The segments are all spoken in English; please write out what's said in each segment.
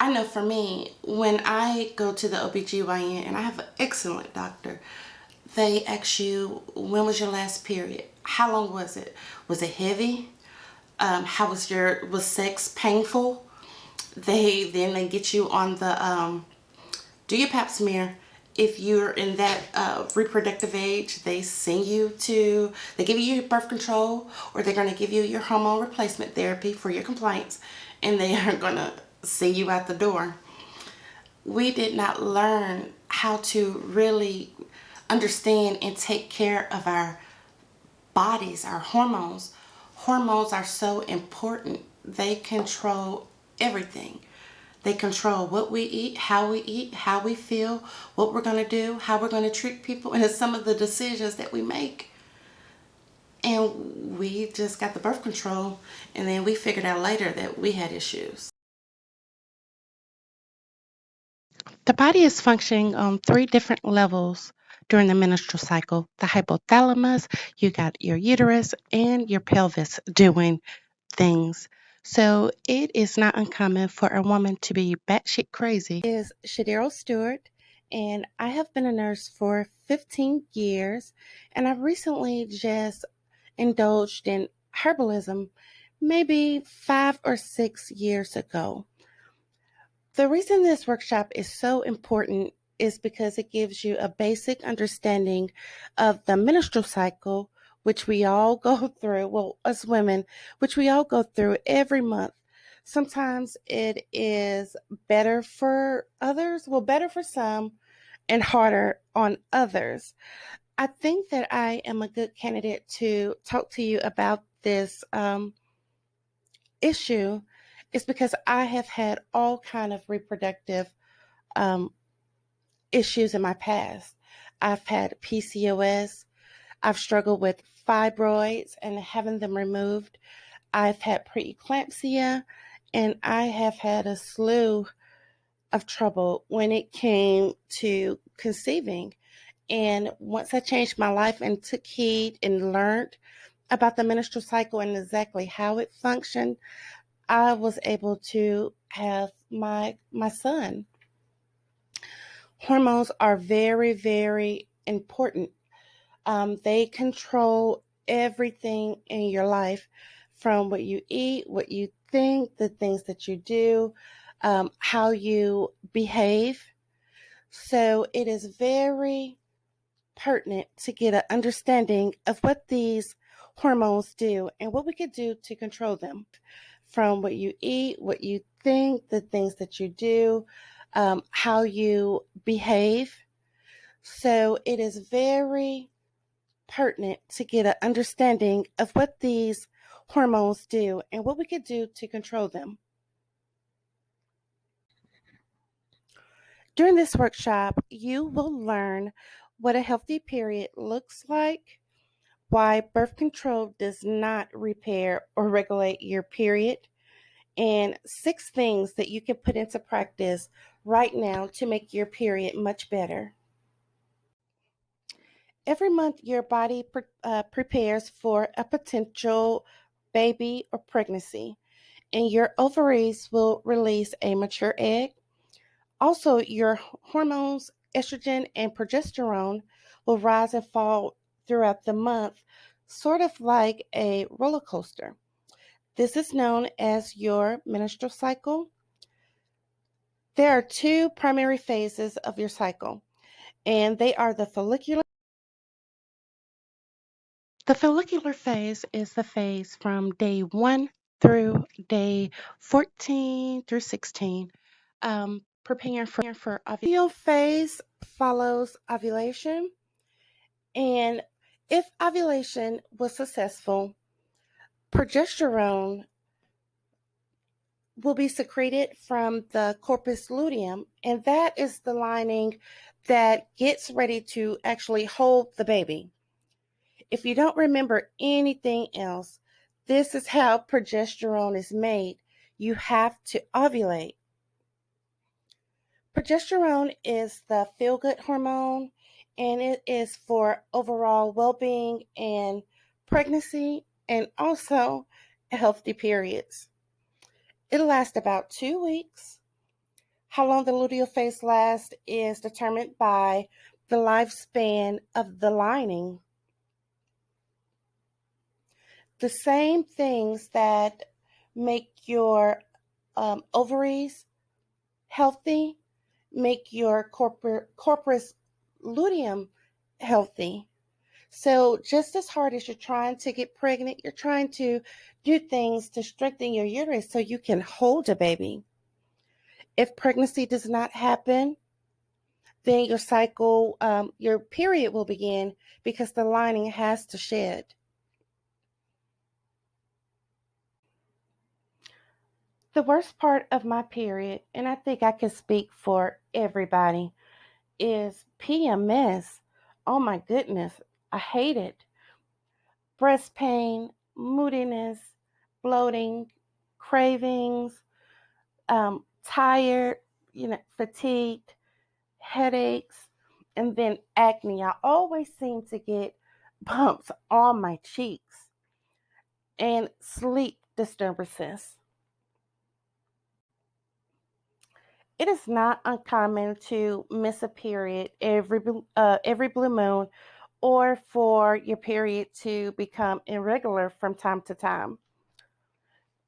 I know for me, when I go to the OBGYN, and I have an excellent doctor, they ask you, when was your last period? How long was it? Was it heavy? How was sex painful? They get you on the do your pap smear. If you're in that reproductive age, they give you your birth control, or they're going to give you your hormone replacement therapy for your complaints, and they are going to send you out the door. We did not learn how to really understand and take care of our bodies, our hormones. Hormones are so important. They control everything. They control what we eat, how we feel, what we're going to do, how we're going to treat people, and it's some of the decisions that we make. And we just got the birth control, and then we figured out later that we had issues. The body is functioning on three different levels during the menstrual cycle. The hypothalamus, you got your uterus, and your pelvis doing things. So it is not uncommon for a woman to be batshit crazy. Is Shadero Stewart, and I have been a nurse for 15 years, and I've recently just indulged in herbalism maybe 5 or 6 years ago. The reason this workshop is so important is because it gives you a basic understanding of the menstrual cycle, which we all go through, well, us women, which we all go through every month. Sometimes it is better for others, well, better for some and harder on others. I think that I am a good candidate to talk to you about this issue is because I have had all kind of reproductive um, issues in my past. I've had PCOS. I've struggled with fibroids and having them removed. I've had preeclampsia, and I have had a slew of trouble when it came to conceiving. And once I changed my life and took heed and learned about the menstrual cycle and exactly how it functioned, I was able to have my son. Hormones are very, very important. They control everything in your life, from what you eat, what you think, the things that you do, how you behave. So it is very pertinent to get an understanding of what these hormones do and what we could do to control them. From what you eat, what you think, the things that you do, how you behave. So it is very pertinent to get an understanding of what these hormones do and what we could do to control them. During this workshop, you will learn what a healthy period looks like, why birth control does not repair or regulate your period, and 6 things that you can put into practice right now to make your period much better. Every month, your body prepares for a potential baby or pregnancy, and your ovaries will release a mature egg. Also, your hormones, estrogen and progesterone, will rise and fall throughout the month, sort of like a roller coaster. This is known as your menstrual cycle. There are 2 primary phases of your cycle, and they are the follicular. The follicular phase is the phase from day 1 through day 14 through 16, preparing for ovulation. Phase follows ovulation, and if ovulation was successful, progesterone will be secreted from the corpus luteum, and that is the lining that gets ready to actually hold the baby. If you don't remember anything else, this is how progesterone is made. You have to ovulate. Progesterone is the feel-good hormone, and it is for overall well-being and pregnancy and also healthy periods. It'll last about 2 weeks, How long the luteal phase lasts is determined by the lifespan of the lining. The same things that make your ovaries healthy make your corpus luteum healthy. So just as hard as you're trying to get pregnant, you're trying to do things to strengthen your uterus so you can hold a baby. If pregnancy does not happen, then your cycle, your period will begin because the lining has to shed. The worst part of my period, and I think I can speak for everybody, is PMS. Oh my goodness, I hate it. Breast pain, moodiness, bloating, cravings, tired, fatigued, headaches, and then acne. I always seem to get bumps on my cheeks and sleep disturbances. It is not uncommon to miss a period every blue moon, or for your period to become irregular from time to time.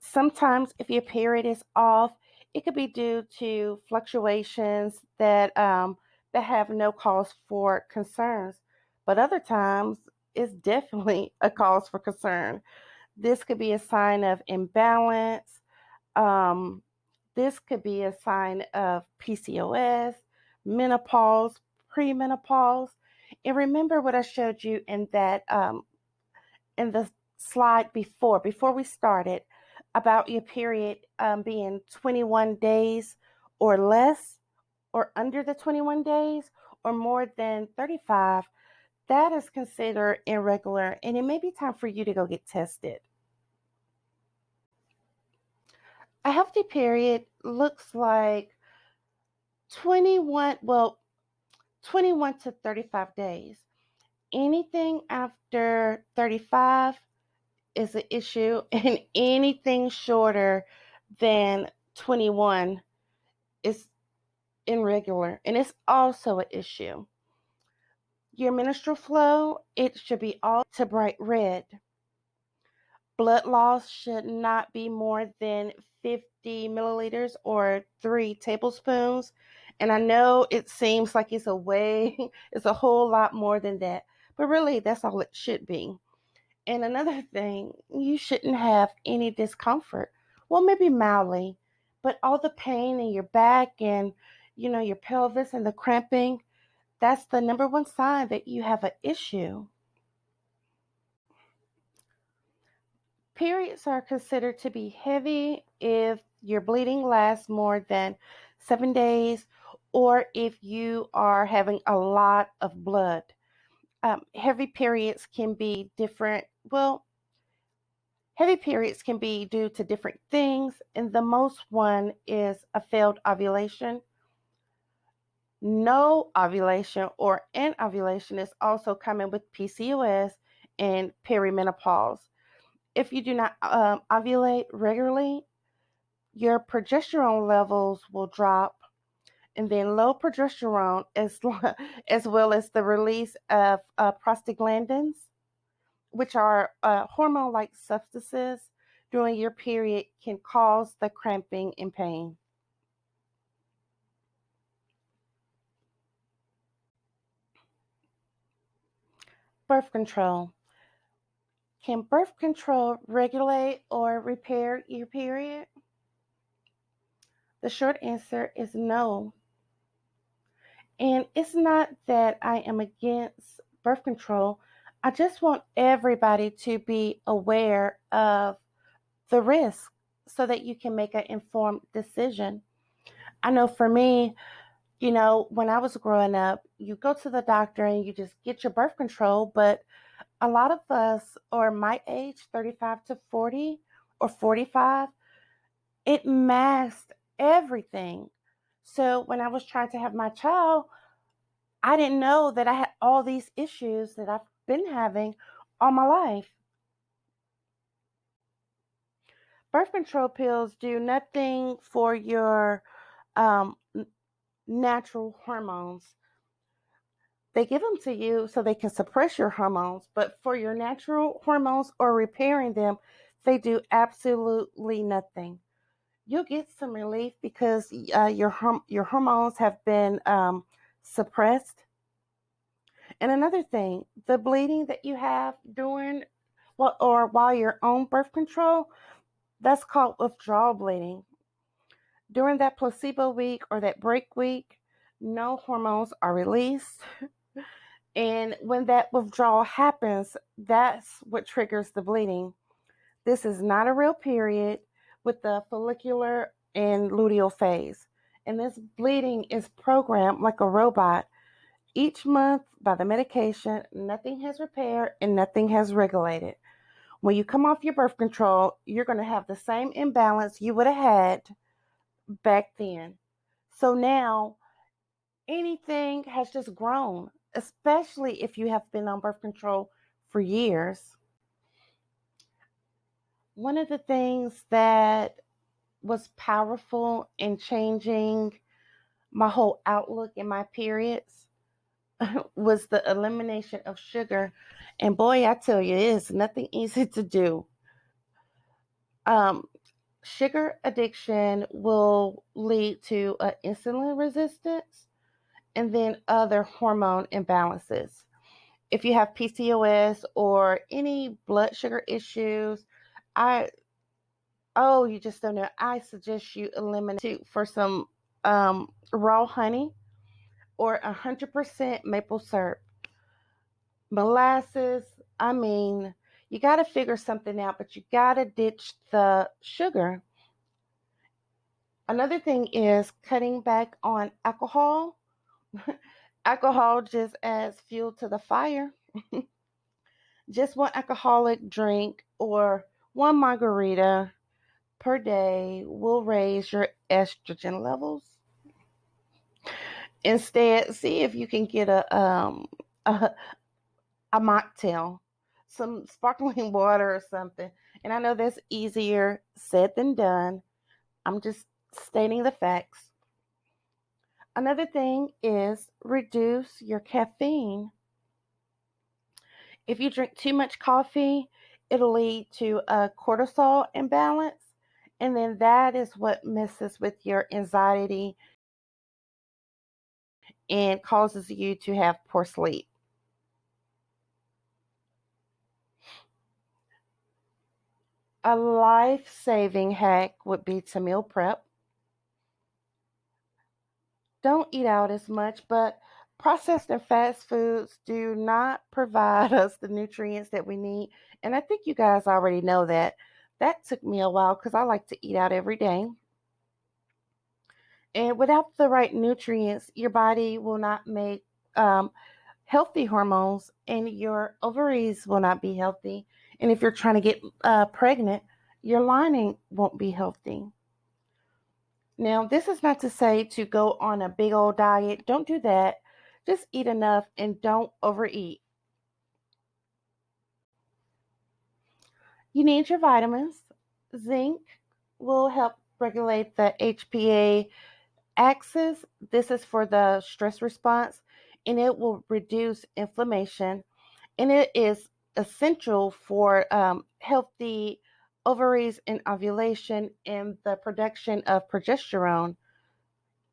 Sometimes, if your period is off, it could be due to fluctuations that have no cause for concerns. But other times, it's definitely a cause for concern. This could be a sign of imbalance. Um, this could be a sign of PCOS, menopause, premenopause. And remember what I showed you in that in the slide before we started, about your period being 21 days or less, or under the 21 days, or more than 35. That is considered irregular, and it may be time for you to go get tested. A healthy period looks like 21, well, 21 to 35 days. Anything after 35 is an issue, and anything shorter than 21 is irregular, and it's also an issue. Your menstrual flow, it should be all to bright red. Blood loss should not be more than 50 milliliters or 3 tablespoons. And I know it seems like it's it's a whole lot more than that, but really that's all it should be. And another thing, you shouldn't have any discomfort. Well, maybe mildly, but all the pain in your back and, your pelvis and the cramping, that's the number one sign that you have an issue. Periods are considered to be heavy if your bleeding lasts more than 7 days, or if you are having a lot of blood. Heavy periods can be different. Well, heavy periods can be due to different things, and the most one is a failed ovulation. No ovulation or anovulation is also common with PCOS and perimenopause. If you do not ovulate regularly, your progesterone levels will drop, and then low progesterone, as well as the release of prostaglandins, which are hormone-like substances during your period, can cause the cramping and pain. Birth control. Can birth control regulate or repair your period? The short answer is no. And it's not that I am against birth control. I just want everybody to be aware of the risk so that you can make an informed decision. I know for me, when I was growing up, you go to the doctor and you just get your birth control, but a lot of us are my age, 35 to 40 or 45, it masked everything. So when I was trying to have my child, I didn't know that I had all these issues that I've been having all my life. Birth control pills do nothing for your natural hormones. They give them to you so they can suppress your hormones, but for your natural hormones or repairing them, they do absolutely nothing. You'll get some relief because your hormones have been suppressed. And another thing, the bleeding that you have during or while you're on birth control, that's called withdrawal bleeding. During that placebo week or that break week, no hormones are released. And when that withdrawal happens, that's what triggers the bleeding. This is not a real period with the follicular and luteal phase. And this bleeding is programmed like a robot. Each month, by the medication, nothing has repaired and nothing has regulated. When you come off your birth control, you're going to have the same imbalance you would have had back then. So now, anything has just grown, especially if you have been on birth control for years. One of the things that was powerful in changing my whole outlook in my periods was the elimination of sugar. And boy, I tell you, it is nothing easy to do. Sugar addiction will lead to insulin resistance and then other hormone imbalances. If you have PCOS or any blood sugar issues, you just don't know. I suggest you eliminate for some raw honey or 100% maple syrup. Molasses, you got to figure something out, but you got to ditch the sugar. Another thing is cutting back on alcohol. Alcohol just adds fuel to the fire. Just one alcoholic drink or one margarita per day will raise your estrogen levels. Instead, see if you can get a mocktail, some sparkling water or something. And I know that's easier said than done. I'm just stating the facts. Another thing is reduce your caffeine. If you drink too much coffee, it'll lead to a cortisol imbalance. And then that is what messes with your anxiety and causes you to have poor sleep. A life-saving hack would be to meal prep. Don't eat out as much, but processed and fast foods do not provide us the nutrients that we need. And I think you guys already know that. That took me a while because I like to eat out every day. And without the right nutrients, your body will not make healthy hormones and your ovaries will not be healthy. And if you're trying to get pregnant, your lining won't be healthy. Now, this is not to say to go on a big old diet. Don't do that. Just eat enough and don't overeat. You need your vitamins. Zinc will help regulate the HPA axis. This is for the stress response, and it will reduce inflammation. And it is essential for healthy ovaries and ovulation and the production of progesterone.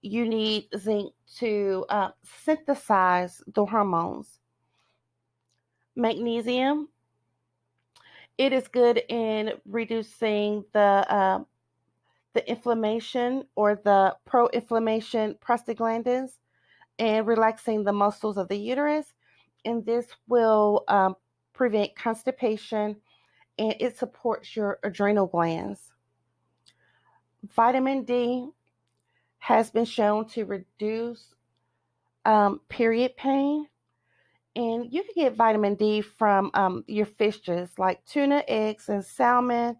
You need zinc to synthesize the hormones. Magnesium, it is good in reducing the inflammation or the pro-inflammation prostaglandins and relaxing the muscles of the uterus. And this will prevent constipation and it supports your adrenal glands. Vitamin D has been shown to reduce period pain. And you can get vitamin D from your fishes like tuna, eggs, and salmon.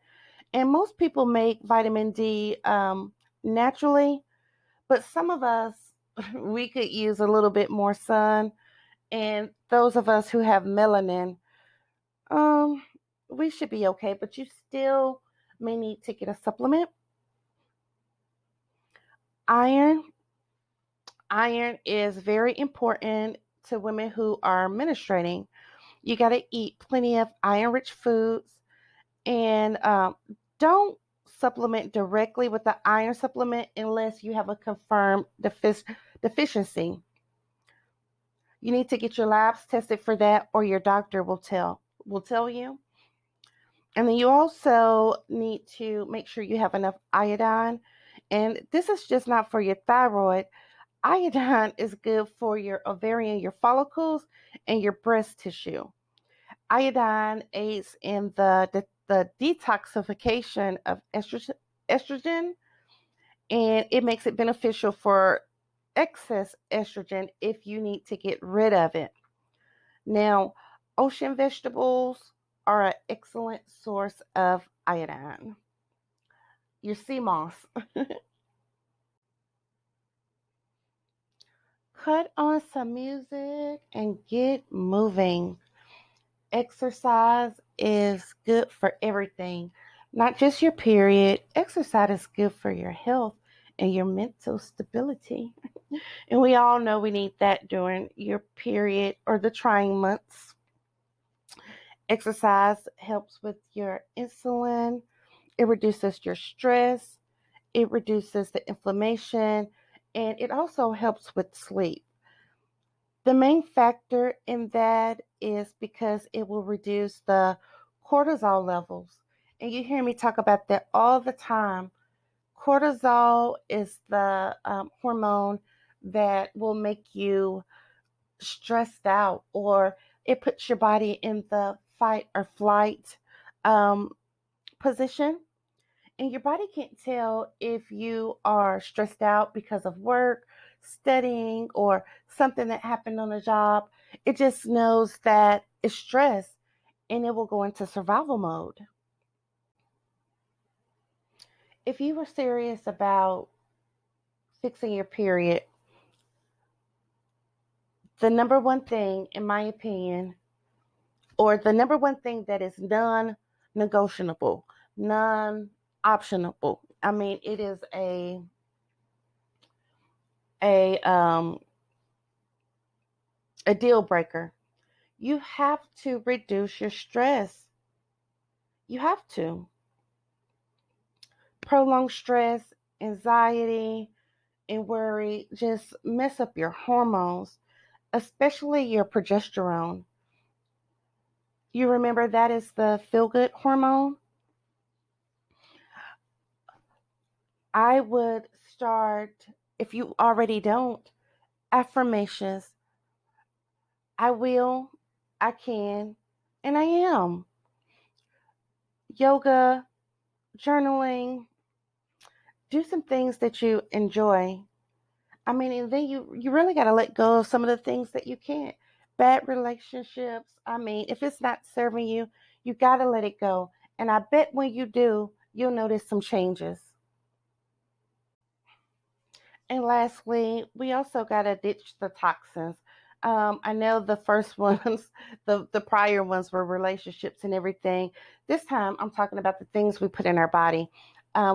And most people make vitamin D naturally, but some of us, we could use a little bit more sun. And those of us who have melanin, um, we should be okay, but you still may need to get a supplement. Iron. Iron is very important to women who are menstruating. You got to eat plenty of iron-rich foods, and don't supplement directly with the iron supplement unless you have a confirmed deficiency. You need to get your labs tested for that, or your doctor will tell you. And then you also need to make sure you have enough iodine. And this is just not for your thyroid. Iodine is good for your ovarian, your follicles, and your breast tissue. Iodine aids in the detoxification of estrogen, and it makes it beneficial for excess estrogen if you need to get rid of it. Now, ocean vegetables are an excellent source of iodine. Your sea moss. Cut on some music and get moving. Exercise is good for everything, not just your period. Exercise is good for your health and your mental stability. And we all know we need that during your period or the trying months. Exercise helps with your insulin, it reduces your stress, it reduces the inflammation, and it also helps with sleep. The main factor in that is because it will reduce the cortisol levels. And you hear me talk about that all the time. Cortisol is the hormone that will make you stressed out, or it puts your body in the fight or flight um, position. And your body can't tell if you are stressed out because of work, studying, or something that happened on a job. It just knows that it's stress, and it will go into survival mode. If you were serious about fixing your period, the number one thing, in my opinion, or the number one thing that is non-negotiable, non-optionable. I mean, it is a um, a deal breaker. You have to reduce your stress. You have to. Prolonged stress, anxiety, and worry just mess up your hormones, especially your progesterone. You remember that is the feel good hormone? I would start, if you already don't, affirmations. I will, I can, and I am. Yoga, journaling, do some things that you enjoy. I mean, and then you really got to let go of some of the things that you can't. Bad relationships. I mean, if it's not serving you, you got to let it go. And I bet when you do, you'll notice some changes. And lastly, we also got to ditch the toxins. I know the first ones, the prior ones were relationships and everything. This time, I'm talking about the things we put in our body.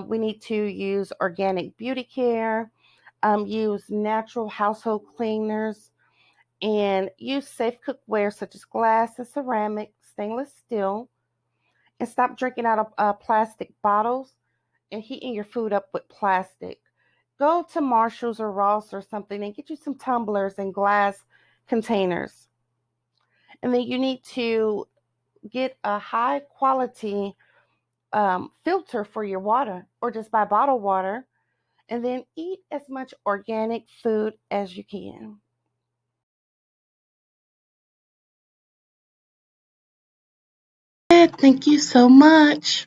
We need to use organic beauty care, use natural household cleaners, and use safe cookware such as glass and ceramic, stainless steel, and stop drinking out of plastic bottles and heating your food up with plastic. Go to Marshall's or Ross or something and get you some tumblers and glass containers. And then you need to get a high quality filter for your water, or just buy bottled water. And then eat as much organic food as you can. Thank you so much.